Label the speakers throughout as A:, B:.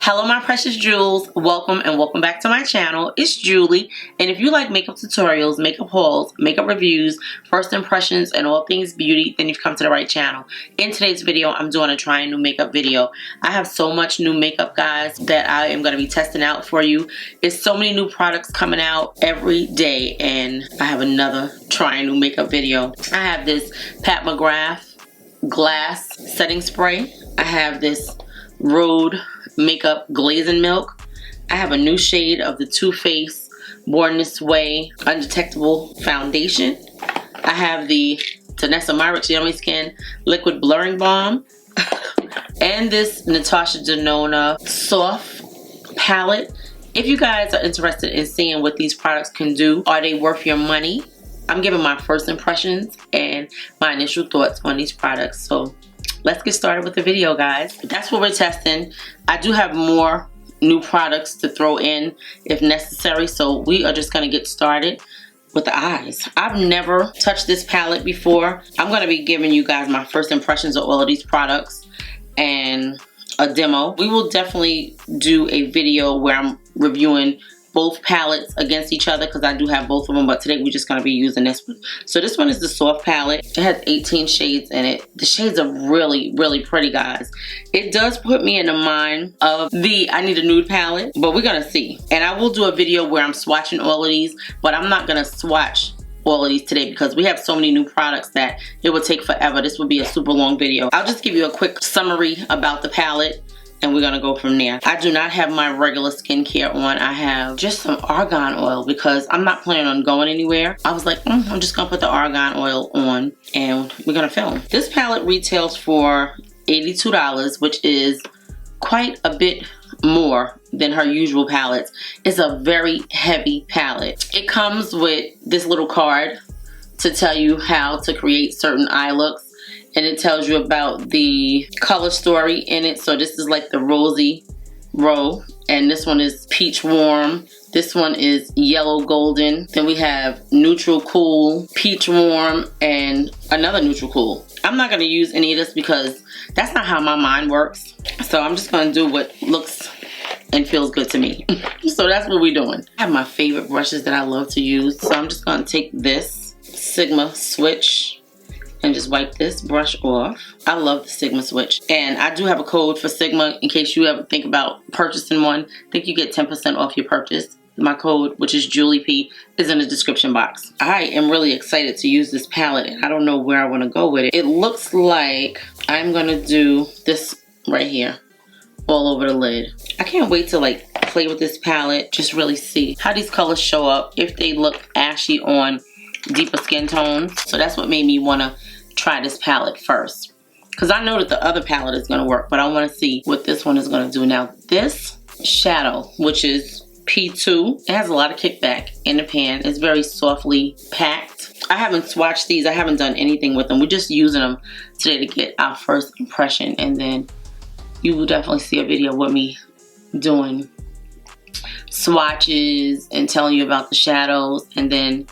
A: Hello my precious jewels, welcome and welcome back to my channel. It's Julie, and if you like makeup tutorials, makeup hauls, makeup reviews, first impressions, and all things beauty, then you've come to the right channel. In today's video, I'm doing a trying new makeup video. I have so much new makeup, guys, that I am going to be testing out for you. It's so many new products coming out every day, and I have another trying new makeup video. I have this McGrath glass setting spray. I have this Rhode makeup glazing milk. I have a new shade of the Too Faced Born This Way Undetectable foundation. I have the Danessa Myricks Yummy Skin liquid blurring balm and this Natasha Denona soft palette. If you guys are interested in seeing what these products can do, are they worth your money? I'm giving my first impressions and my initial thoughts on these products. So let's get started with the video, guys. That's what we're testing. I do have more new products to throw in if necessary, so we are just going to get started with the eyes. I've never touched this palette before. I'm going to be giving you guys my first impressions of all of these products and a demo. We will definitely do a video where I'm reviewing both palettes against each other because I do have both of them, but today we're just going to be using this one. So this one is the soft palette. It has 18 shades in it. The shades are really, really pretty, guys. It does put me in the mind of the I Need a Nude palette, but we're going to see. And I will do a video where I'm swatching all of these, but I'm not going to swatch all of these today because we have so many new products that it would take forever. This would be a super long video. I'll just give you a quick summary about the palette, and we're gonna go from there. I do not have my regular skincare on. I have just some argan oil because I'm not planning on going anywhere. I was like, I'm just gonna put the argan oil on and we're gonna film. This palette retails for $82, which is quite a bit more than her usual palettes. It's a very heavy palette. It comes with this little card to tell you how to create certain eye looks. And it tells you about the color story in it. So this is like the Rosy Row. And this one is Peach Warm. This one is Yellow Golden. Then we have Neutral Cool, Peach Warm, and another Neutral Cool. I'm not going to use any of this because that's not how my mind works. So I'm just going to do what looks and feels good to me. So that's what we're doing. I have my favorite brushes that I love to use. So I'm just going to take this Sigma Switch and just wipe this brush off. I love the Sigma Switch. And I do have a code for Sigma in case you ever think about purchasing one. I think you get 10% off your purchase. My code, which is JulieP, is in the description box. I am really excited to use this palette and I don't know where I want to go with it. It looks like I'm gonna do this right here all over the lid. I can't wait to like play with this palette, just really see how these colors show up, if they look ashy on deeper skin tones. So that's what made me want to try this palette first, because I know that the other palette is going to work, but I want to see what this one is going to do. Now this shadow, which is P2, it has a lot of kickback in the pan. It's very softly packed. I haven't swatched these. I haven't done anything with them. We're just using them today to get our first impression, and then you will definitely see a video with me doing swatches and telling you about the shadows, and then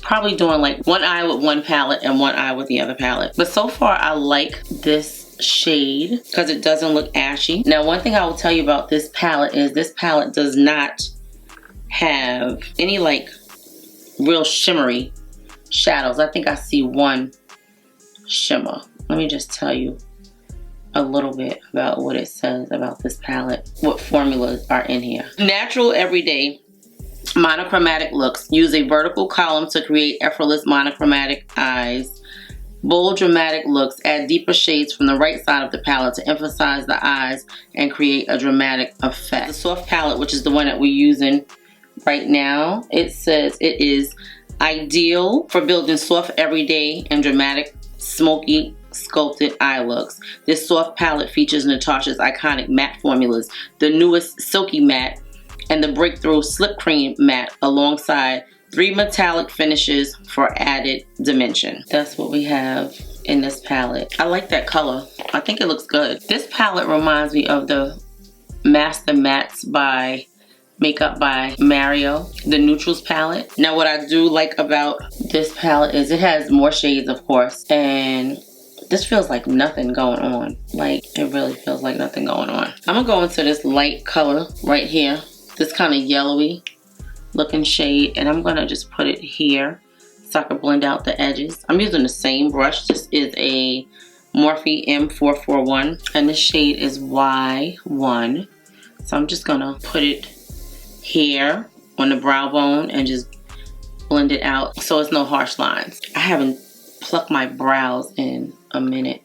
A: probably doing like one eye with one palette and one eye with the other palette. But so far I like this shade because it doesn't look ashy. Now one thing I will tell you about this palette is this palette does not have any like real shimmery shadows. I think I see one shimmer. Let me just tell you a little bit about what it says about this palette, what formulas are in here. Natural everyday monochromatic looks. Use a vertical column to create effortless monochromatic eyes. Bold dramatic looks. Add deeper shades from the right side of the palette to emphasize the eyes and create a dramatic effect. The soft palette, which is the one that we're using right now, it says it is ideal for building soft everyday and dramatic smoky sculpted eye looks. This soft palette features Natasha's iconic matte formulas, the newest Silky Matte and the Breakthrough Slip Cream Matte, alongside 3 metallic finishes for added dimension. That's what we have in this palette. I like that color. I think it looks good. This palette reminds me of the Master Mattes by Makeup by Mario, the Neutrals palette. Now what I do like about this palette is it has more shades, of course, and This feels like nothing going on. Like, it really feels like nothing going on. I'm gonna go into this light color right here. This kind of yellowy looking shade. And I'm gonna just put it here so I can blend out the edges. I'm using the same brush. This is a Morphe M441. And this shade is Y1. So I'm just gonna put it here on the brow bone and just blend it out so it's no harsh lines. I haven't plucked my brows in a minute.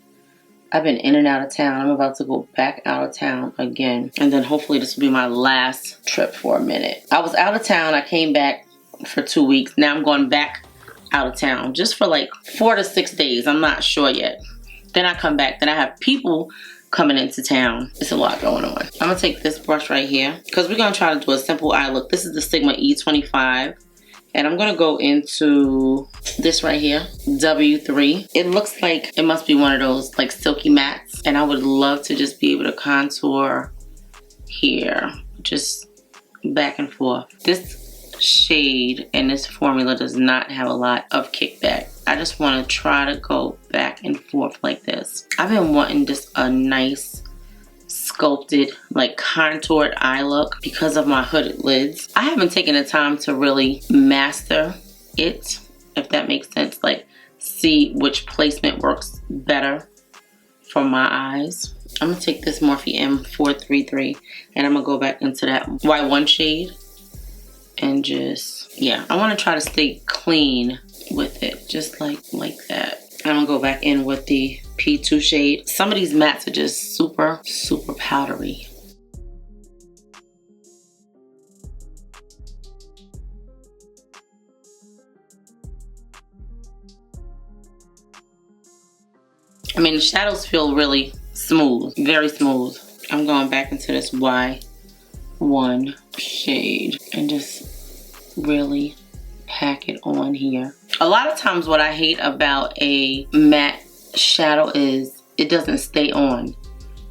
A: I've been in and out of town. I'm about to go back out of town again. And then hopefully this will be my last trip for a minute. I was out of town. I came back for 2 weeks. Now I'm going back out of town just for like 4 to 6 days. I'm not sure yet. Then I come back. Then I have people coming into town. It's a lot going on. I'm gonna take this brush right here because we're gonna try to do a simple eye look. This is the Sigma E25. And I'm gonna go into this right here, W3. It looks like it must be one of those like silky mattes. And I would love to just be able to contour here, just back and forth. This shade and this formula does not have a lot of kickback. I just wanna try to go back and forth like this. I've been wanting just a nice sculpted, like contoured eye look because of my hooded lids. I haven't taken the time to really master it, if that makes sense. Like, see which placement works better for my eyes. I'm gonna take this Morphe M433 and I'm gonna go back into that Y1 shade and just, yeah, I wanna try to stay clean with it, just like that. I'm gonna go back in with the P2 shade. Some of these mattes are just super, super powdery. I mean, the shadows feel really smooth, very smooth. I'm going back into this Y1 shade and just really pack it on here. A lot of times what I hate about a matte shadow is it doesn't stay on.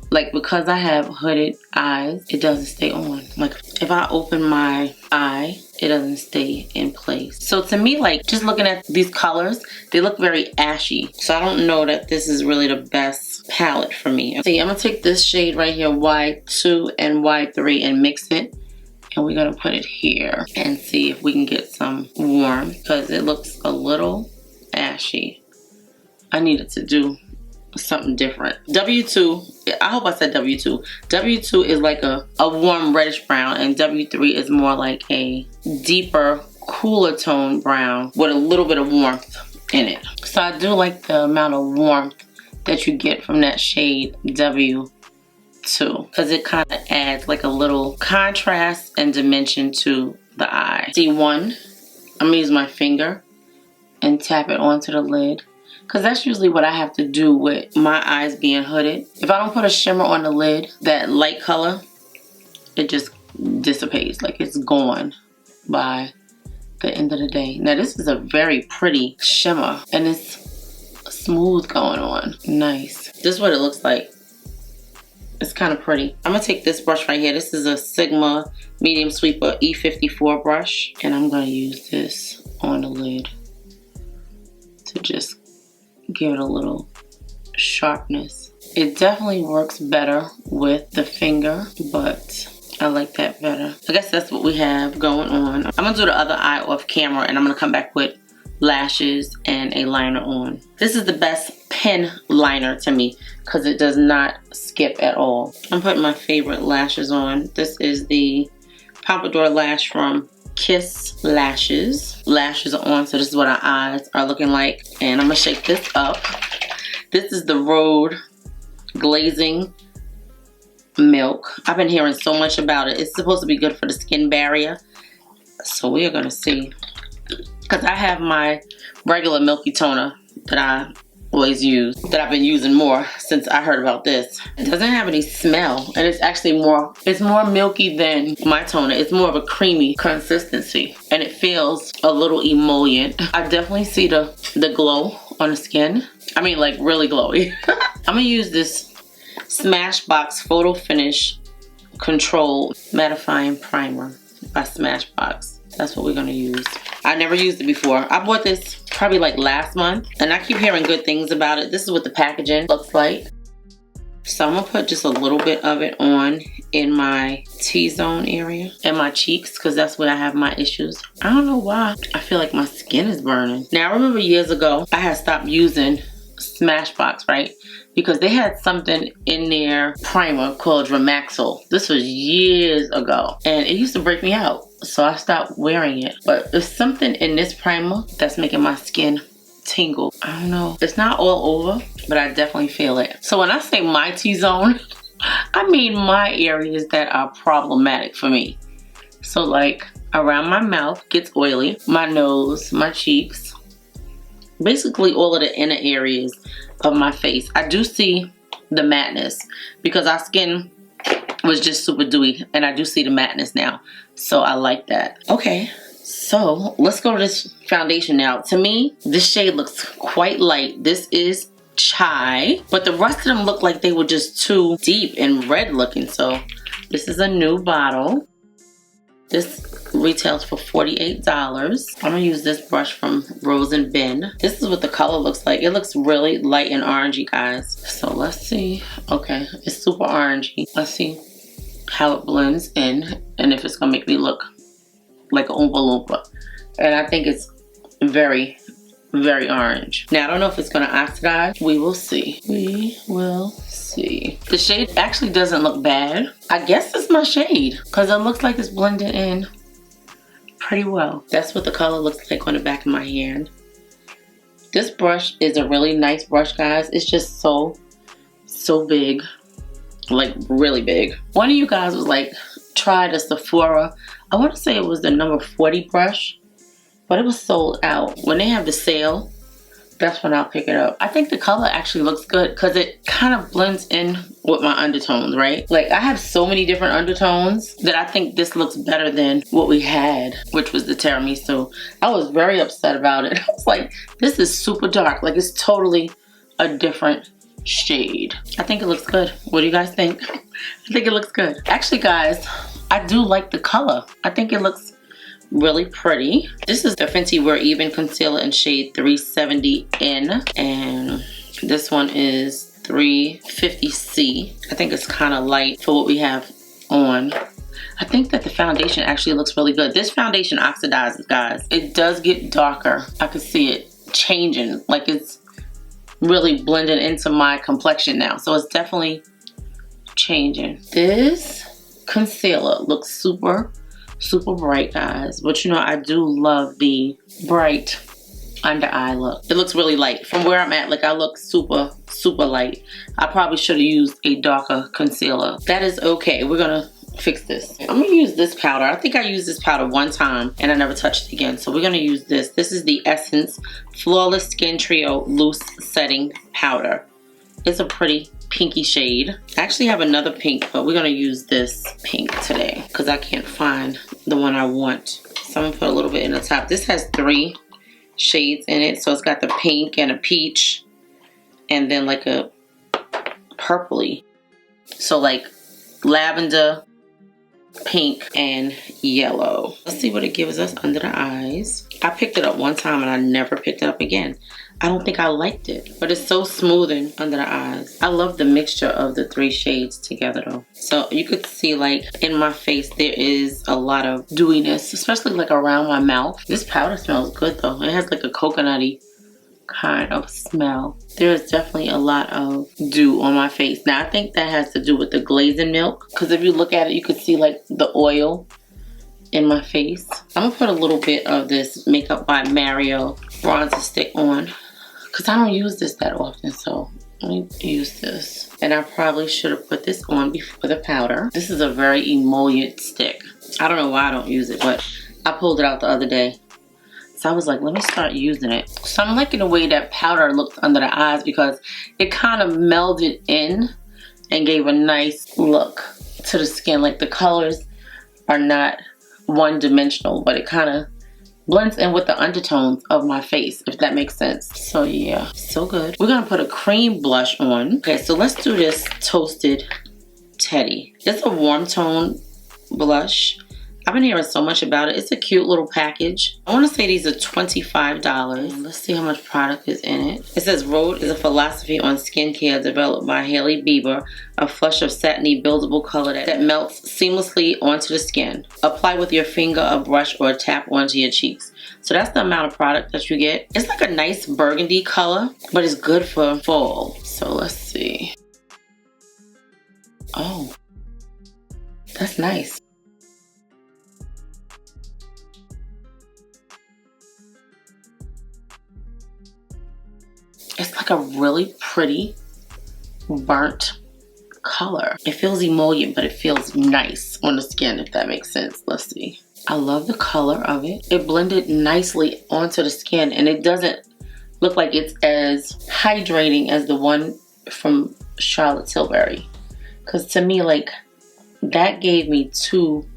A: Like, because I have hooded eyes, it doesn't stay on. Like, if I open my eye, it doesn't stay in place. So to me, like, just looking at these colors, they look very ashy. So I don't know that this is really the best palette for me. See, I'm gonna take this shade right here, Y2 and Y3, and mix it. And we're gonna put it here and see if we can get some warm because it looks a little ashy. I needed to do something different. W2, I hope I said W2. W2 is like a warm reddish brown and W3 is more like a deeper, cooler tone brown with a little bit of warmth in it. So I do like the amount of warmth that you get from that shade W2 because it kind of adds like a little contrast and dimension to the eye. C1, I'm gonna use my finger and tap it onto the lid because that's usually what I have to do with my eyes being hooded. If I don't put a shimmer on the lid, that light color, it just dissipates, like it's gone by the end of the day. Now this is a very pretty shimmer and it's smooth going on. Nice. This is what it looks like. It's kind of pretty. I'm gonna take this brush right here. This is a Sigma Medium Sweeper E54 brush. And I'm gonna use this on the lid to just give it a little sharpness. It definitely works better with the finger, but I like that better. I guess that's what we have going on. I'm gonna do the other eye off camera and I'm gonna come back with lashes and a liner on. This is the best pen liner to me because it does not skip at all. I'm putting my favorite lashes on. This is the Pompadour lash from Kiss Lashes. Lashes are on, so this is what our eyes are looking like. And I'm gonna shake this up. This is the Rhode Glazing Milk. I've been hearing so much about it. It's supposed to be good for the skin barrier. So we are gonna see. Because I have my regular milky toner that I always use, that I've been using more since I heard about this. It doesn't have any smell, and it's actually it's more milky than my toner. It's more of a creamy consistency, and it feels a little emollient. I definitely see the glow on the skin. I mean, like really glowy. I'm gonna use this Smashbox Photo Finish Control Mattifying Primer by Smashbox. That's what we're gonna use. I never used it before. I bought this probably like last month, and I keep hearing good things about it. This is what the packaging looks like. So I'm gonna put just a little bit of it on in my T-zone area and my cheeks, because that's where I have my issues. I don't know why. I feel like my skin is burning. Now I remember years ago, I had stopped using Smashbox, right? Because they had something in their primer called Remaxol. This was years ago, and it used to break me out. So I stopped wearing it. But there's something in this primer that's making my skin tingle. I don't know. It's not all over, but I definitely feel it. So when I say my T-zone, I mean my areas that are problematic for me. So like around my mouth gets oily, my nose, my cheeks, basically all of the inner areas of my face. I do see the matteness because our skin was just super dewy, and I do see the matteness now. So I like that. Okay. So let's go to this foundation now. To me, this shade looks quite light. This is Chai, but the rest of them look like they were just too deep and red looking. So this is a new bottle. This retails for $48. I'm gonna use this brush from Rose and Ben. This is what the color looks like. It looks really light and orangey, guys. So let's see. Okay, it's super orangey. Let's see how it blends in and if it's gonna make me look like an Oompa Loompa. And I think it's very, very orange. Now I don't know if it's gonna oxidize. We will see. We will see. The shade actually doesn't look bad. I guess it's my shade because it looks like it's blended in pretty well. That's what the color looks like on the back of my hand. This brush is a really nice brush, guys. It's just so big, like really big. One of you guys was like, try the Sephora. I want to say it was the number 40 brush, but it was sold out. When they have the sale, that's when I'll pick it up. I think the color actually looks good because it kind of blends in with my undertones, right? Like I have so many different undertones that I think this looks better than what we had, which was the tiramisu. I was very upset about it. I was like, this is super dark. Like it's totally a different shade. I think it looks good. What do you guys think? I think it looks good. Actually, guys, I do like the color. I think it looks really pretty. This is the Fenty We're Even Concealer in shade 370N, and this one is 350C. I think it's kind of light for what we have on. I think that the foundation actually looks really good. This foundation oxidizes, guys. It does get darker. I can see it changing, like it's really blending into my complexion now. So it's definitely changing. This concealer looks super bright, guys, but you know I do love the bright under eye look. It looks really light. From where I'm at, like I look super light. I probably should have used a darker concealer. That is okay. We're gonna fix this. I'm gonna use this powder. I think I used this powder one time and I never touched it again, so we're gonna use this. This is the Essence Flawless Skin Trio Loose Setting Powder. It's a pretty pinky shade. I actually have another pink, but we're gonna use this pink today because I can't find the one I want. So I'm gonna put a little bit in the top. This has 3 shades in it, so it's got the pink and a peach and then like a purpley. So like lavender, pink, and yellow. Let's see what it gives us under the eyes. I picked it up one time and I never picked it up again. I don't think I liked it, but it's so smoothing under the eyes. I love the mixture of the 3 shades together though. So you could see like in my face there is a lot of dewiness, especially like around my mouth. This powder smells good though. It has like a coconutty kind of smell. There's definitely a lot of dew on my face. Now I think that has to do with the glazing milk, because if you look at it you could see like the oil in my face. I'm gonna put a little bit of this Makeup by Mario bronzer stick on because I don't use this that often, so let me use this. And I probably should have put this on before the powder. This is a very emollient stick. I don't know why I don't use it, but I pulled it out the other day. So I was like, let me start using it. So I'm liking the way that powder looked under the eyes because it kind of melded in and gave a nice look to the skin. Like the colors are not one-dimensional, but it kind of blends in with the undertones of my face, if that makes sense. So yeah, so good. We're gonna put a cream blush on. Okay, so let's do this Toasted Teddy. It's a warm tone blush. I've been hearing so much about it. It's a cute little package. I want to say these are $25. Let's see how much product is in it. It says Rhode is a philosophy on skincare developed by Hailey Bieber, a flush of satiny buildable color that melts seamlessly onto the skin. Apply with your finger, a brush, or a tap onto your cheeks. So that's the amount of product that you get. It's like a nice burgundy color, but it's good for fall. So let's see. Oh, that's nice. It's like a really pretty burnt color. It feels emollient, but it feels nice on the skin, if that makes sense. Let's see. I love the color of it. It blended nicely onto the skin, and it doesn't look like it's as hydrating as the one from Charlotte Tilbury. Because to me, like, that gave me too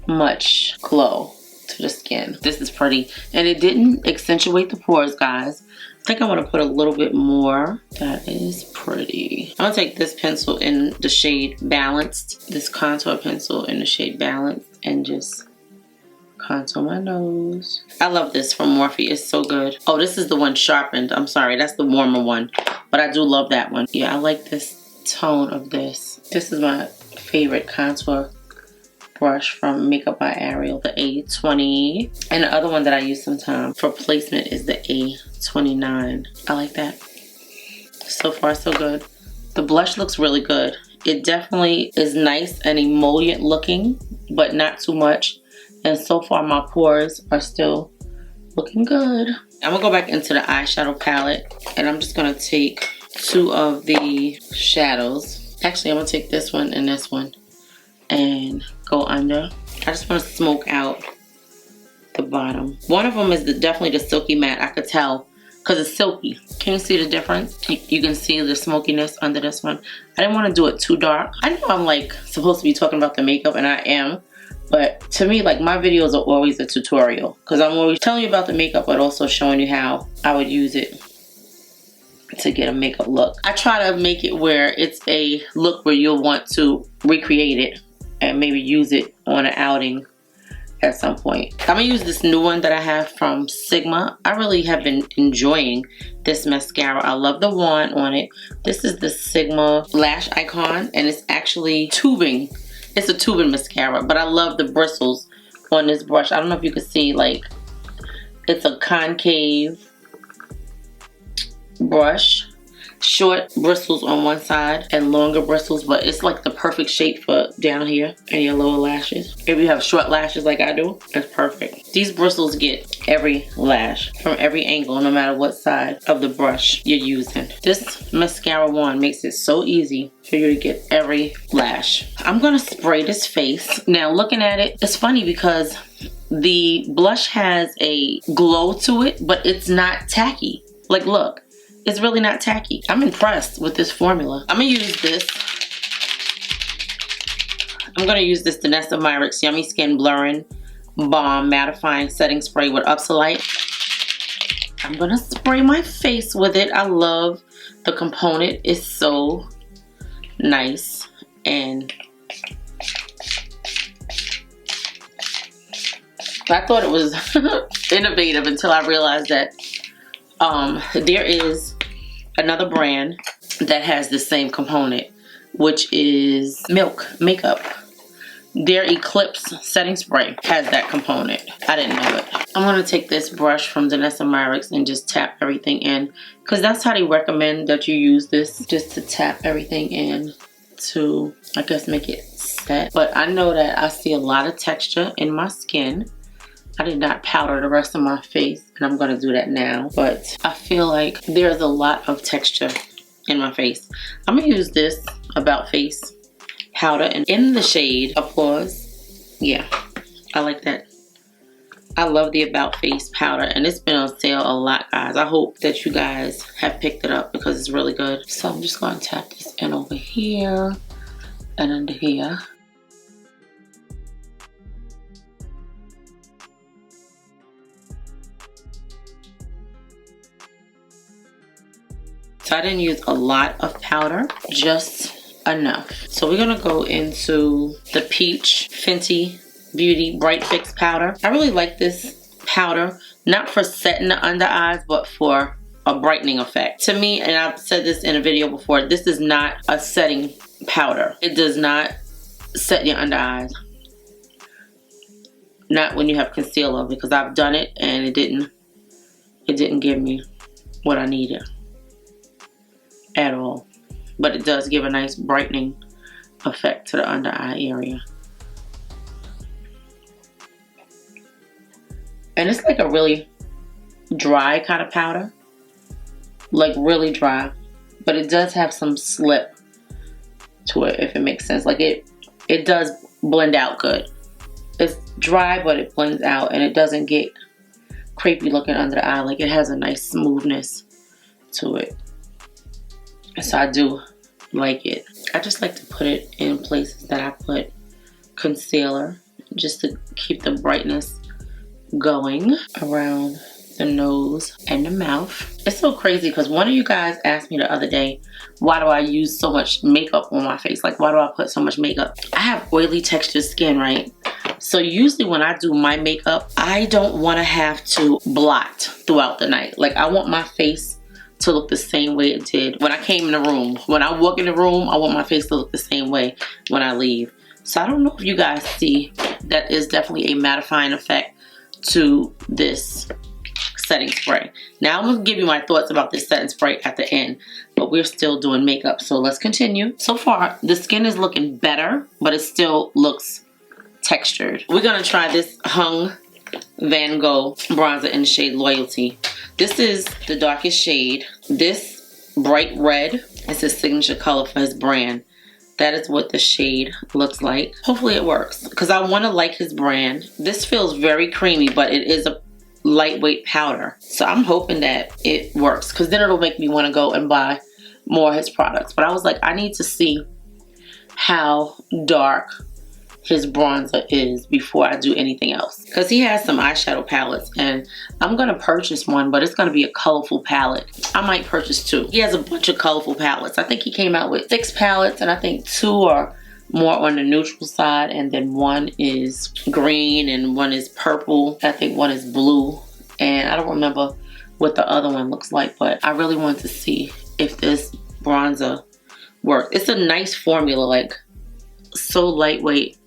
A: much glow to the skin. This is pretty, and it didn't accentuate the pores, guys. I think I want to put a little bit more. That is pretty. I'm gonna take this pencil in the shade Balanced, this contour pencil in the shade Balanced, and just contour my nose. I love this from Morphe. It's so good. Oh, this is the one Sharpened. I'm sorry, that's the warmer one, but I do love that one. Yeah, I like this tone of this. This is my favorite contour brush from Makeup by Ariel, the A20. And the other one that I use sometimes for placement is the A29. I like that. So far, so good. The blush looks really good. It definitely is nice and emollient looking, but not too much. And so far, my pores are still looking good. I'm gonna go back into the eyeshadow palette, and I'm just gonna take two of the shadows. Actually, I'm gonna take this one and this one and go under. I just want to smoke out the bottom. One of them is definitely the silky matte. I could tell because it's silky. Can you see the difference? You can see the smokiness under this one. I didn't want to do it too dark. I know I'm like supposed to be talking about the makeup, and I am, but to me, like, my videos are always a tutorial because I'm always telling you about the makeup, but also showing you how I would use it to get a makeup look. I try to make it where it's a look where you'll want to recreate it and maybe use it on an outing at some point. I'm gonna use this new one that I have from Sigma. I really have been enjoying this mascara. I love the wand on it. This is the Sigma Lash Icon, and it's actually tubing. It's a tubing mascara, but I love the bristles on this brush. I don't know if you can see, like, it's a concave brush. Short bristles on one side and longer bristles, but it's like the perfect shape for down here and your lower lashes. If you have short lashes like I do, it's perfect. These bristles get every lash from every angle, no matter what side of the brush you're using. This mascara wand makes it so easy for you to get every lash. I'm gonna spray this face. Now, looking at it, it's funny because the blush has a glow to it, but it's not tacky. Like, look. It's really not tacky. I'm impressed with this formula. I'm gonna use this. I'm gonna use this Danessa Myricks Yummy Skin Blurring Balm Mattifying Setting Spray with Upsolite. I'm gonna spray my face with it. I love the component. It's so nice. And I thought it was innovative until I realized that there is another brand that has the same component, which is Milk Makeup. Their Eclipse Setting Spray has that component. I didn't know it. I'm going to take this brush from Danessa Myricks and just tap everything in, because that's how they recommend that you use this, just to tap everything in to, I guess, make it set. But I know that I see a lot of texture in my skin. I did not powder the rest of my face, and I'm going to do that now. But I feel like there's a lot of texture in my face. I'm going to use this About Face powder, and in the shade Applause. Yeah, I like that. I love the About Face powder, and it's been on sale a lot, guys. I hope that you guys have picked it up because it's really good. So I'm just going to tap this in over here and under here. So I didn't use a lot of powder, just enough. So we're gonna go into the Peach Fenty Beauty Bright Fix powder. I really like this powder, not for setting the under eyes, but for a brightening effect. To me, and I've said this in a video before, this is not a setting powder. It does not set your under eyes. Not when you have concealer, because I've done it and it didn't give me what I needed at all. But it does give a nice brightening effect to the under eye area. And it's like a really dry kind of powder. Like really dry. But it does have some slip to it, if it makes sense. Like it does blend out good. It's dry, but it blends out and it doesn't get crepey looking under the eye. Like it has a nice smoothness to it. So I do like it. I just like to put it in places that I put concealer, just to keep the brightness going around the nose and the mouth. It's so crazy because one of you guys asked me the other day, why do I use so much makeup on my face? Like, why do I put so much makeup? I have oily textured skin, right? So usually when I do my makeup, I don't want to have to blot throughout the night. Like, I want my face to look the same way it did when I came in the room. When I walk in the room, I want my face to look the same way when I leave. So I don't know if you guys see, that is definitely a mattifying effect to this setting spray. Now I'm going to give you my thoughts about this setting spray at the end, but we're still doing makeup, so let's continue. So far, the skin is looking better, but it still looks textured. We're going to try this Hung Vanngo bronzer in the shade Loyalty. This is the darkest shade. This bright red is his signature color for his brand. That is what the shade looks like. Hopefully it works, because I want to like his brand. This feels very creamy, but it is a lightweight powder. So I'm hoping that it works, because then it'll make me want to go and buy more of his products. But I was like, I need to see how dark his bronzer is before I do anything else, because he has some eyeshadow palettes and I'm gonna purchase one, but it's gonna be a colorful palette. I might purchase two. He has a bunch of colorful palettes. I think he came out with 6 palettes, and I think 2 are more on the neutral side, and then 1 is green and 1 is purple. I think 1 is blue, and I don't remember what the other one looks like, but I really want to see if this bronzer works. It's a nice formula, like so lightweight.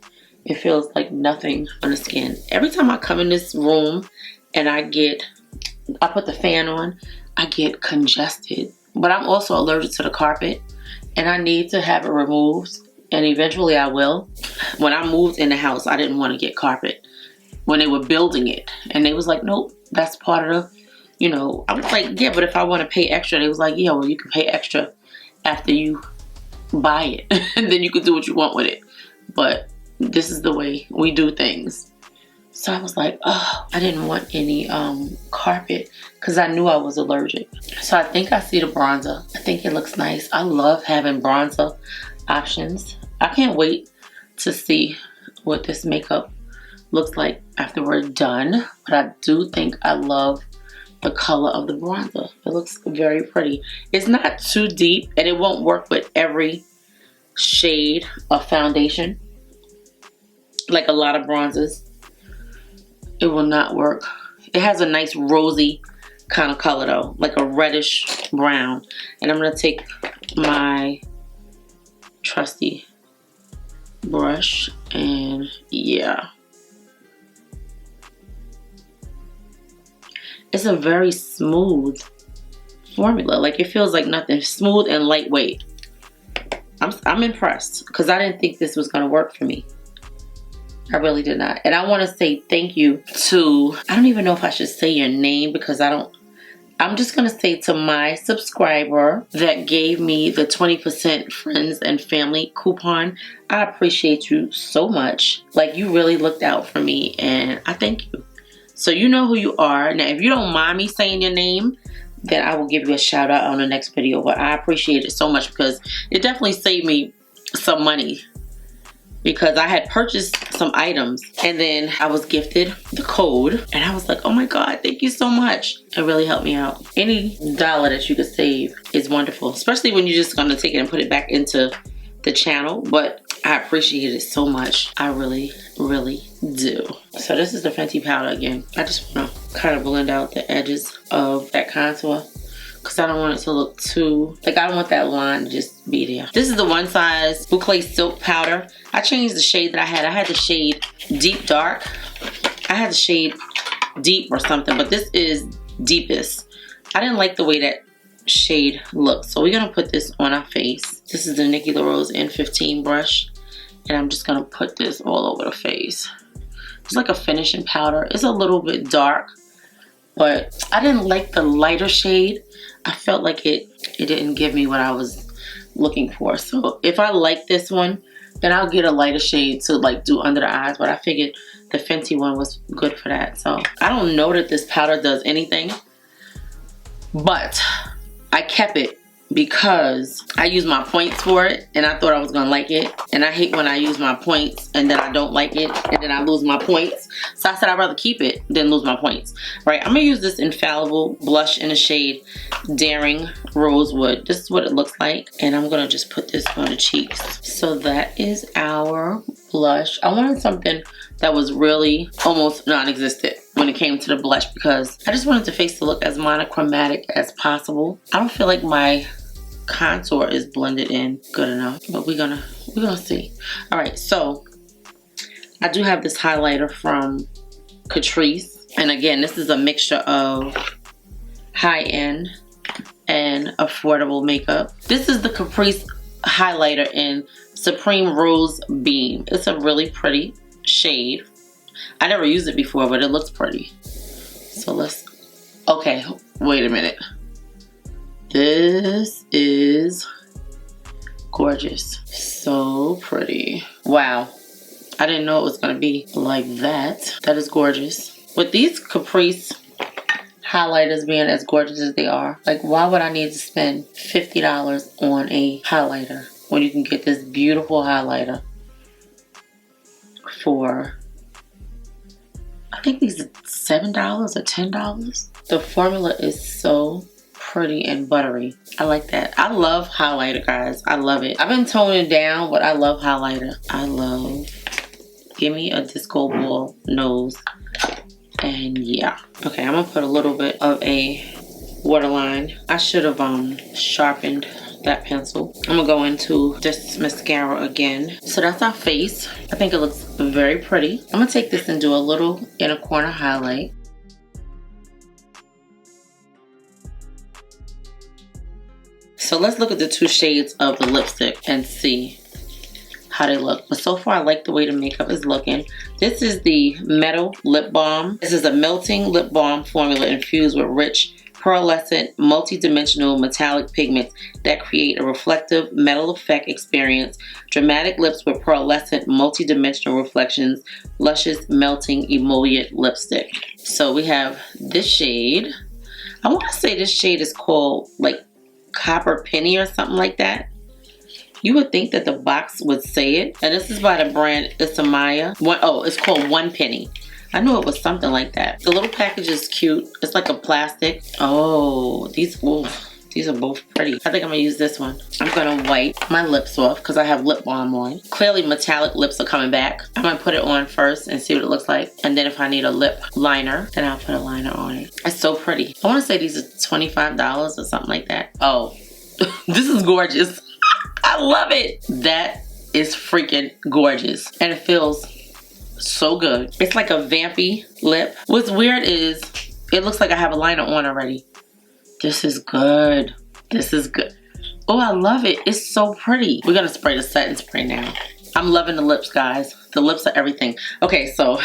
A: It feels like nothing on the skin. Every time I come in this room and I put the fan on, I get congested. But I'm also allergic to the carpet, and I need to have it removed, and eventually I will. When I moved in the house, I didn't want to get carpet when they were building it, and they was like, nope, that's part of the, you know. I was like, yeah, but if I want to pay extra, they was like, yeah, well, you can pay extra after you buy it and then you can do what you want with it. But this is the way we do things. So I was like, oh, I didn't want any carpet, because I knew I was allergic. So I think I see the bronzer. I think it looks nice. I love having bronzer options. I can't wait to see what this makeup looks like after we're done. But I do think I love the color of the bronzer. It looks very pretty. It's not too deep, and it won't work with every shade of foundation. Like a lot of bronzers, it will not work. It has a nice rosy kind of color though, like a reddish brown. And I'm gonna take my trusty brush, and yeah, it's a very smooth formula. Like, it feels like nothing. Smooth and lightweight. I'm impressed, because I didn't think this was gonna work for me. I really did not. And I want to say thank you to, I don't even know if I should say your name, because I'm just going to say to my subscriber that gave me the 20% friends and family coupon. I appreciate you so much. Like, you really looked out for me, and I thank you. So you know who you are. Now, if you don't mind me saying your name, then I will give you a shout out on the next video. But I appreciate it so much, because it definitely saved me some money. Because I had purchased some items, and then I was gifted the code, and I was like, oh my God, thank you so much. It really helped me out. Any dollar that you could save is wonderful, especially when you're just gonna take it and put it back into the channel. But I appreciate it so much. I really, really do. So this is the Fenty powder again. I just want to kind of blend out the edges of that contour because I don't want it to look too, like I don't want that line to just be there. This is the One Size Boucle Silk powder. I changed the shade that I had. I had the shade Deep Dark. I had the shade Deep or something, but this is Deepest. I didn't like the way that shade looks, so we're gonna put this on our face. This is the Nikki LaRose N15 brush, and I'm just gonna put this all over the face. It's like a finishing powder. It's a little bit dark, but I didn't like the lighter shade. I felt like it didn't give me what I was looking for. So if I like this one, then I'll get a lighter shade to like do under the eyes, but I figured the Fenty one was good for that. So I don't know that this powder does anything, but I kept it because I use my points for it and I thought I was gonna like it, and I hate when I use my points and then I don't like it and then I lose my points. So I said I'd rather keep it than lose my points. Right, I'm gonna use this Infallible blush in the shade Daring Rosewood. This is what it looks like, and I'm gonna just put this on the cheeks. So that is our blush. I wanted something that was really almost non-existent when it came to the blush because I just wanted the face to look as monochromatic as possible. I don't feel like my contour is blended in good enough, but we're gonna see. All right, so I do have this highlighter from Catrice, and again, this is a mixture of high-end and affordable makeup. This is the Caprice highlighter in Supreme Rose Beam. It's a really pretty shade. I never used it before, but it looks pretty. So let's, okay, wait a minute. This is gorgeous. So pretty. Wow. I didn't know it was gonna be like that. That is gorgeous. With these Caprice highlighters being as gorgeous as they are, like why would I need to spend $50 on a highlighter when you can get this beautiful highlighter for, I think these are $7 or $10. The formula is so pretty and buttery. I like that. I love highlighter, guys. I love it. I've been toning it down, but I love highlighter. I love, give me a disco ball nose. And yeah. Okay, I'm gonna put a little bit of a waterline. I should have sharpened that pencil. I'm gonna go into this mascara again. So that's our face. I think it looks very pretty. I'm gonna take this and do a little inner corner highlight. So let's look at the two shades of the lipstick and see how they look. But so far I like the way the makeup is looking. This is the Metal Lip Balm. This is a melting lip balm formula infused with rich pearlescent, multi-dimensional metallic pigments that create a reflective metal effect experience. Dramatic lips with pearlescent, multi-dimensional reflections. Luscious, melting, emollient lipstick. So we have this shade. I want to say this shade is called like Copper Penny or something like that. You would think that the box would say it. And this is by the brand Isamaya. Oh, it's called One Penny. I knew it was something like that. The little package is cute. It's like a plastic. Oh, these are both pretty. I think I'm gonna use this one. I'm gonna wipe my lips off because I have lip balm on. Clearly metallic lips are coming back. I'm gonna put it on first and see what it looks like. And then if I need a lip liner, then I'll put a liner on it. It's so pretty. I wanna say these are $25 or something like that. Oh, this is gorgeous. I love it. That is freaking gorgeous. And it feels so good. It's like a vampy lip. What's weird is it looks like I have a liner on already. This is good. This is good. Oh, I love it. It's so pretty. We're gonna spray the setting spray now. I'm loving the lips, guys. The lips are everything. Okay, so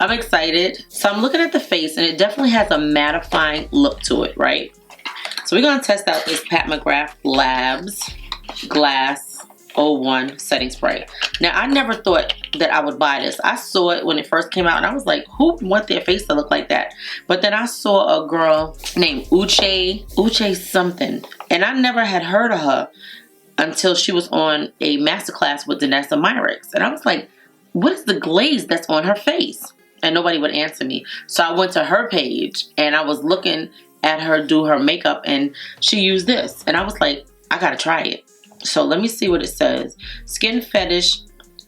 A: I'm excited. So I'm looking at the face and it definitely has a mattifying look to it, right? So we're gonna test out this Pat McGrath Labs Glass 01 setting spray. Now, I never thought that I would buy this. I saw it when it first came out and I was like, who would want their face to look like that? But then I saw a girl named Uche something, and I never had heard of her until she was on a masterclass with Danessa Myricks. And I was like, what is the glaze that's on her face? And nobody would answer me. So I went to her page and I was looking at her do her makeup and she used this. And I was like, I gotta try it. So let me see what it says. Skin Fetish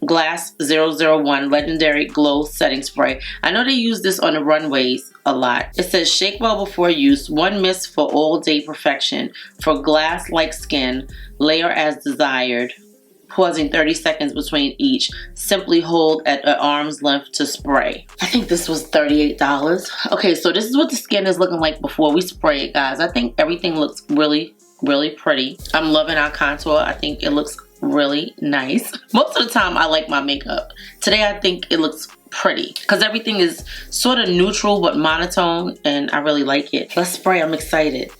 A: Glass 001 Legendary Glow Setting Spray. I know they use this on the runways a lot. It says shake well before use. One mist for all day perfection. For glass-like skin, layer as desired. Pausing 30 seconds between each. Simply hold at an arm's length to spray. I think this was $38. Okay, so this is what the skin is looking like before we spray it, guys. I think everything looks really, really pretty. I'm loving our contour. I think it looks really nice. Most of the time I like my makeup. Today I think it looks pretty because everything is sort of neutral but monotone, and I really like it. Let's spray. I'm excited.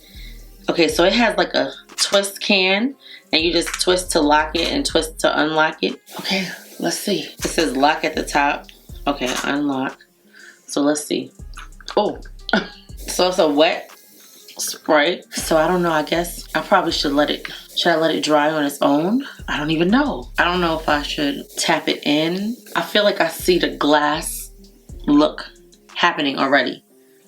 A: Okay, so it has like a twist can, and you just twist to lock it and twist to unlock it. Okay, let's see. It says lock at the top. Okay, unlock. So let's see. Oh, so it's a wet spray. So I don't know, I guess I probably should let it dry on its own? I don't even know. I don't know if I should tap it in. I feel like I see the glass look happening already.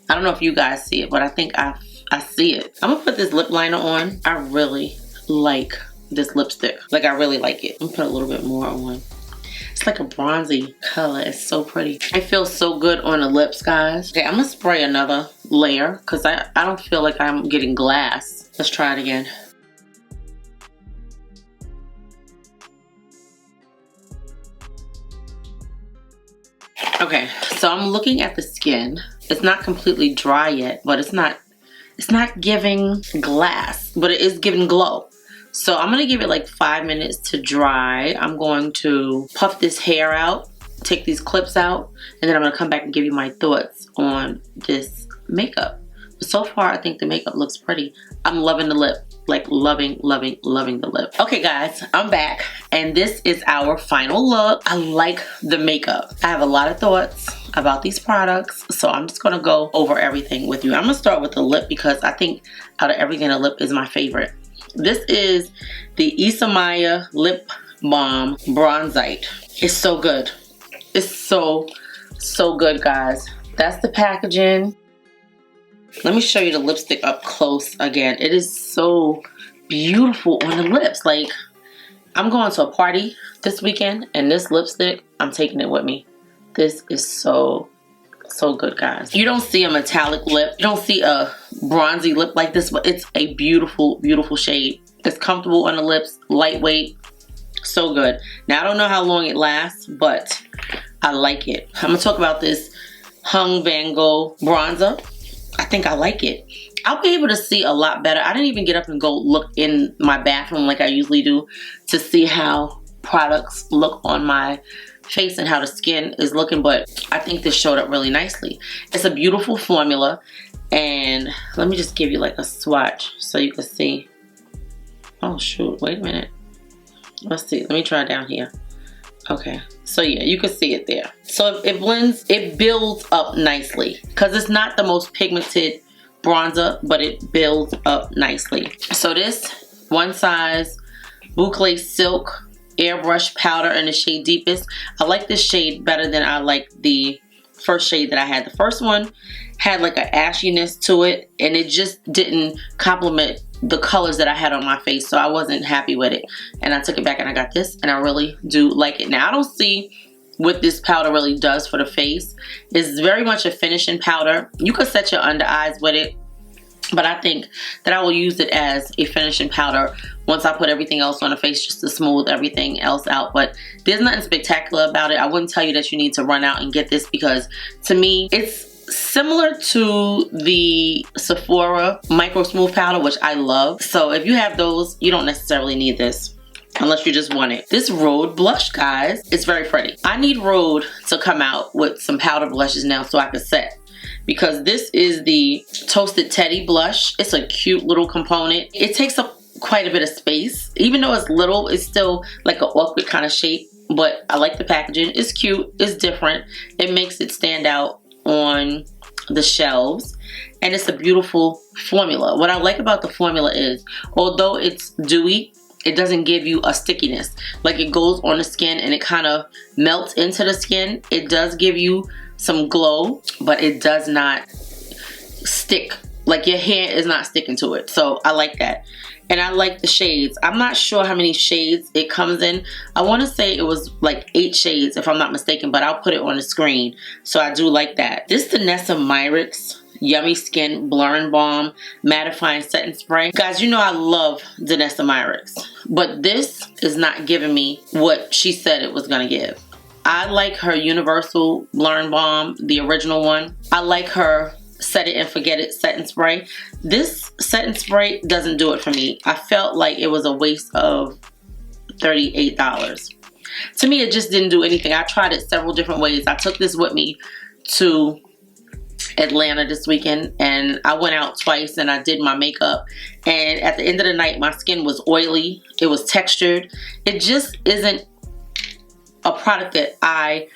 A: I don't know if you guys see it, but I think I see it. I'm gonna put this lip liner on. I really like this lipstick. Like, I really like it. I'm gonna put a little bit more on. It's like a bronzy color. It's so pretty. It feels so good on the lips, guys. Okay, I'm gonna spray another layer because I don't feel like I'm getting glass. Let's try it again. Okay, so I'm looking at the skin. It's not completely dry yet, but it's not giving glass, but it is giving glow. So I'm gonna give it like 5 minutes to dry. I'm going to puff this hair out, take these clips out, and then I'm gonna come back and give you my thoughts on this makeup. But so far, I think the makeup looks pretty. I'm loving the lip. Like, loving, loving, loving the lip. Okay, guys, I'm back, and this is our final look. I like the makeup. I have a lot of thoughts about these products, so I'm just gonna go over everything with you. I'm gonna start with the lip because I think out of everything, the lip is my favorite. This is the Isamaya Lip Balm Bronzite. It's so good. It's so, so good, guys. That's the packaging. Let me show you the lipstick up close again. It is so beautiful on the lips. Like, I'm going to a party this weekend, and this lipstick, I'm taking it with me. This is so, so good, guys. You don't see a metallic lip. You don't see a bronzy lip like this, but it's a beautiful, beautiful shade. It's comfortable on the lips, lightweight, so good. Now, I don't know how long it lasts, but I like it. I'm gonna talk about this Hung Vanngo bronzer. I think I like it. I'll be able to see a lot better. I didn't even get up and go look in my bathroom like I usually do to see how products look on my face and how the skin is looking, but I think this showed up really nicely. It's a beautiful formula, and let me just give you like a swatch so you can see. Oh shoot, wait a minute. Let's see, let me try down here. Okay, so yeah, you can see it there. So it blends, it builds up nicely because it's not the most pigmented bronzer, but it builds up nicely. So this one size Boucle Silk Airbrush Powder in the shade Deepest. I like this shade better than I like the first shade that I had. The first one had like an ashiness to it, and it just didn't complement the colors that I had on my face, so I wasn't happy with it, and I took it back and I got this, and I really do like it. Now, I don't see what this powder really does for the face. It's very much a finishing powder. You could set your under eyes with it, but I think that I will use it as a finishing powder once I put everything else on the face, just to smooth everything else out. But there's nothing spectacular about it. I wouldn't tell you that you need to run out and get this, because to me it's similar to the Sephora Micro Smooth Powder, which I love. So if you have those, you don't necessarily need this unless you just want it. This Rhode blush, guys, it's very pretty. I need Rhode to come out with some powder blushes now so I can set, because this is the Toasted Teddy blush. It's a cute little component. It takes up quite a bit of space. Even though it's little, it's still like an awkward kind of shape, but I like the packaging. It's cute, it's different. It makes it stand out on the shelves, and it's a beautiful formula. What I like about the formula is, although it's dewy, it doesn't give you a stickiness. Like, it goes on the skin and it kind of melts into the skin. It does give you some glow, but it does not stick like your hand is not sticking to it. So I like that. And I like the shades. I'm not sure how many shades it comes in. I want to say it was like 8 shades if I'm not mistaken, but I'll put it on the screen. So I do like that. This Danessa Myricks Yummy Skin Blurring Balm Mattifying Setting Spray. Guys, you know I love Danessa Myricks, but this is not giving me what she said it was going to give. I like her Universal Blurring Balm, the original one. I like her Set It and Forget It setting spray. This setting spray doesn't do it for me. I felt like it was a waste of $38. To me, it just didn't do anything. I tried it several different ways. I took this with me to Atlanta this weekend, and I went out twice and I did my makeup, and at the end of the night my skin was oily, it was textured. It just isn't a product that I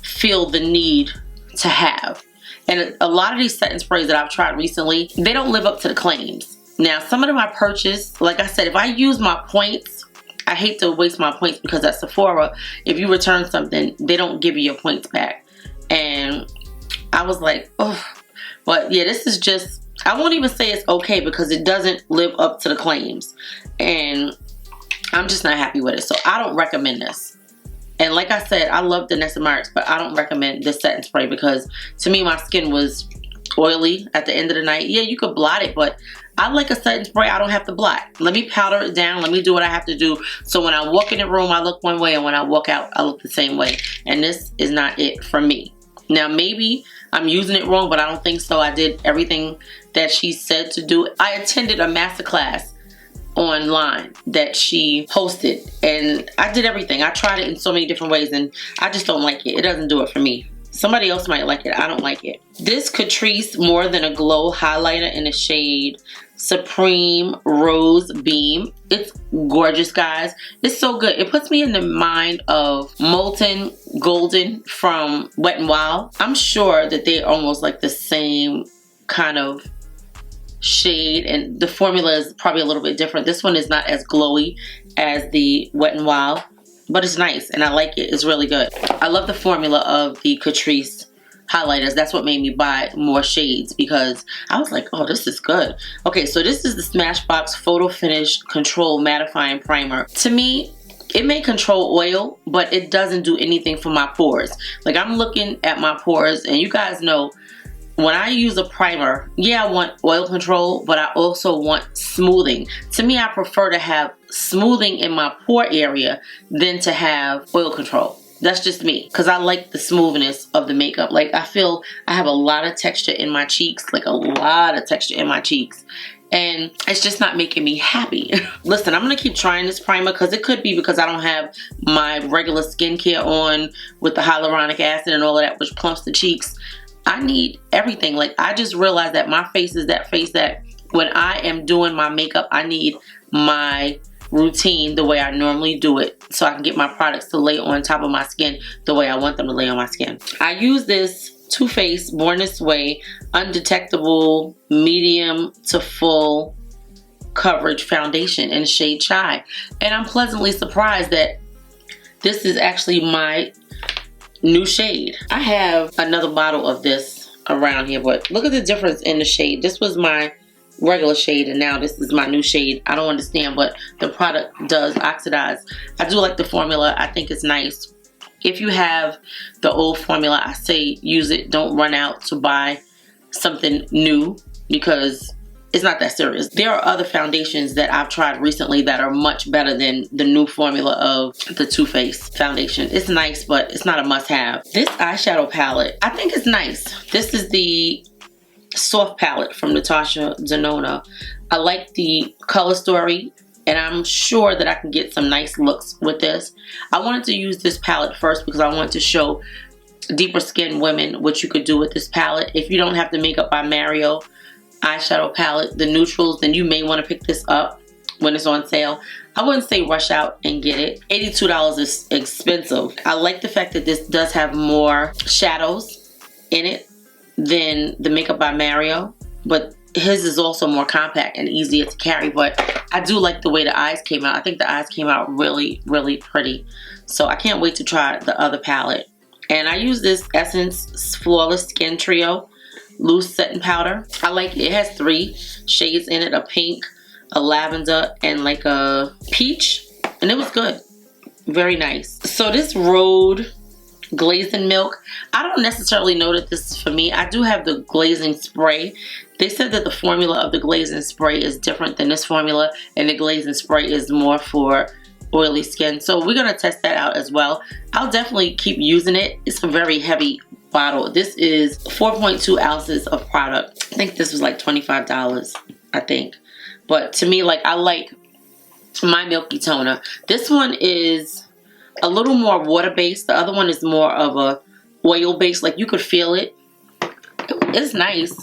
A: feel the need to have. And a lot of these setting sprays that I've tried recently, they don't live up to the claims. Now, some of them I purchased, like I said, if I use my points, I hate to waste my points, because at Sephora, if you return something, they don't give you your points back. And I was like, oh. But yeah, this is just, I won't even say it's okay, because it doesn't live up to the claims. And I'm just not happy with it. So I don't recommend this. And like I said, I love Danessa Myricks, but I don't recommend this setting spray, because to me, my skin was oily at the end of the night. Yeah, you could blot it, but I like a setting spray I don't have to blot. Let me powder it down. Let me do what I have to do. So when I walk in the room, I look one way, and when I walk out, I look the same way. And this is not it for me. Now, maybe I'm using it wrong, but I don't think so. I did everything that she said to do. I attended a masterclass online that she hosted, and I did everything. I tried it in so many different ways, and I just don't like it. It doesn't do it for me. Somebody else might like it. I don't like it. This Catrice More Than a Glow highlighter in the shade Supreme Rose Beam. It's gorgeous, guys. It's so good. It puts me in the mind of Molten Golden from Wet n Wild. I'm sure that they're almost like the same kind of shade, and the formula is probably a little bit different. This one is not as glowy as the Wet n Wild, but it's nice and I like it. It's really good. I love the formula of the Catrice highlighters. That's what made me buy more shades, because I was like, oh, this is good. Okay, so this is the Smashbox Photo Finish Control Mattifying Primer. To me, it may control oil, but it doesn't do anything for my pores. Like, I'm looking at my pores, and you guys know, when I use a primer, yeah, I want oil control, but I also want smoothing. To me, I prefer to have smoothing in my pore area than to have oil control. That's just me, because I like the smoothness of the makeup. Like, I feel I have a lot of texture in my cheeks, like a lot of texture in my cheeks. And it's just not making me happy. Listen, I'm going to keep trying this primer, because it could be because I don't have my regular skincare on with the hyaluronic acid and all of that, which plumps the cheeks. I need everything. Like, I just realized that my face is that face that when I am doing my makeup, I need my routine the way I normally do it, so I can get my products to lay on top of my skin the way I want them to lay on my skin. I use this Too Faced Born This Way Undetectable Medium to Full Coverage Foundation in shade Chai, and I'm pleasantly surprised that this is actually my new shade. I have another bottle of this around here, but look at the difference in the shade. This was my regular shade, and now this is my new shade. I don't understand, but the product does oxidize. I do like the formula. I think it's nice. If you have the old formula, I say use it. Don't run out to buy something new, because it's not that serious. There are other foundations that I've tried recently that are much better than the new formula of the Too Faced foundation. It's nice, but it's not a must-have. This eyeshadow palette, I think it's nice. This is the Soft palette from Natasha Denona. I like the color story, and I'm sure that I can get some nice looks with this. I wanted to use this palette first because I want to show deeper skin women what you could do with this palette. If you don't have the Makeup by Mario eyeshadow palette, the neutrals, then you may want to pick this up when it's on sale. I wouldn't say rush out and get it. $82 is expensive. I like the fact that this does have more shadows in it than the Makeup by Mario, but his is also more compact and easier to carry. But I do like the way the eyes came out. I think the eyes came out really, really pretty. So I can't wait to try the other palette. And I use this Essence Flawless Skin Trio loose setting powder. I like it. It has 3 shades in it, a pink, a lavender, and like a peach, and it was good. Very nice. So this Rhode Glazing Milk, I don't necessarily know that this is for me. I do have the glazing spray. They said that the formula of the glazing spray is different than this formula, and the glazing spray is more for oily skin. So we're gonna test that out as well. I'll definitely keep using it. It's a very heavy bottle. This is 4.2 ounces of product. I think this was like $25, I think. But to me, like, I like my milky toner. This one is a little more water-based. The other one is more of a oil-based. Like, you could feel it. It's nice,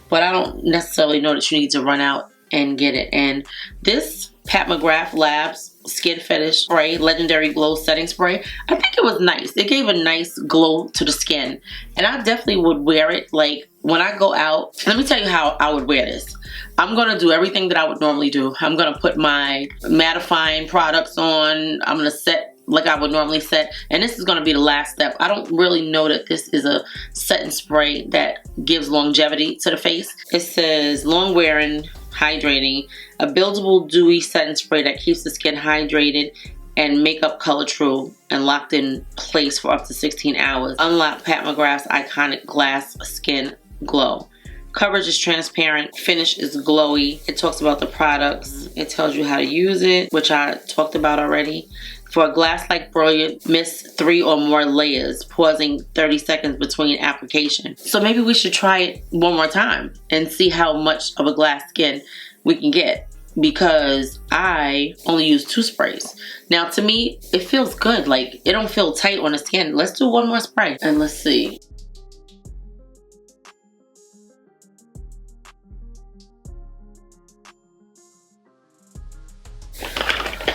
A: but I don't necessarily know that you need to run out and get it. And this Pat McGrath Labs Skin Fetish Spray Legendary Glow Setting Spray, I think it was nice. It gave a nice glow to the skin, and I definitely would wear it. Like, when I go out, let me tell you how I would wear this. I'm gonna do everything that I would normally do. I'm gonna put my mattifying products on. I'm gonna set like I would normally set, and this is gonna be the last step. I don't really know that this is a setting spray that gives longevity to the face. It says long wearing, hydrating, a buildable dewy setting spray that keeps the skin hydrated and makeup color true and locked in place for up to 16 hours. Unlock Pat McGrath's iconic glass skin glow. Coverage is transparent, finish is glowy. It talks about the products. It tells you how to use it, which I talked about already. For a glass-like brilliant, mist 3 or more layers, pausing 30 seconds between application. So maybe we should try it one more time and see how much of a glass skin we can get, because I only use 2 sprays. Now, to me, it feels good. Like, it don't feel tight on the skin. Let's do one more spray and let's see.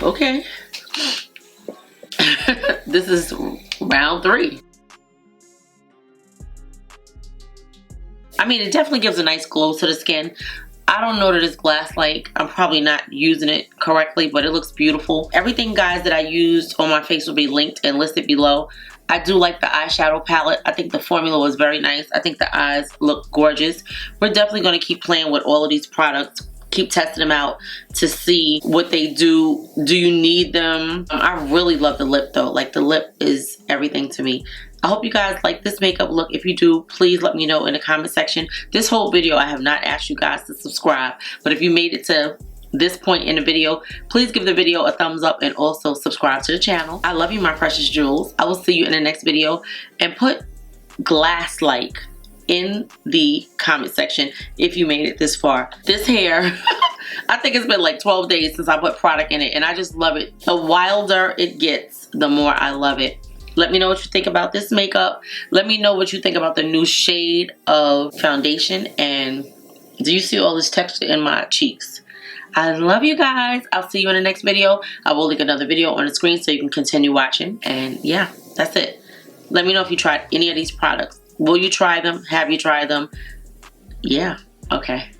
A: Okay. This is round 3. I mean, it definitely gives a nice glow to the skin. I don't know that it's glass-like. I'm probably not using it correctly, but it looks beautiful. Everything, guys, that I used on my face will be linked and listed below. I do like the eyeshadow palette. I think the formula was very nice. I think the eyes look gorgeous. We're definitely going to keep playing with all of these products. Keep testing them out to see what they do. Do you need them? I really love the lip though. Like, the lip is everything to me. I hope you guys like this makeup look. If you do, please let me know in the comment section. This whole video, I have not asked you guys to subscribe, but if you made it to this point in the video, please give the video a thumbs up and also subscribe to the channel. I love you, my precious jewels. I will see you in the next video, and put glass-like in the comment section if you made it this far. This hair, I think it's been like 12 days since I put product in it, and I just love it. The wilder it gets, the more I love it. Let me know what you think about this makeup. Let me know what you think about the new shade of foundation, and do you see all this texture in my cheeks? I love you guys. I'll see you in the next video. I will link another video on the screen so you can continue watching, and yeah, that's it. Let me know if you tried any of these products. Will you try them? Have you tried them? Yeah. Okay.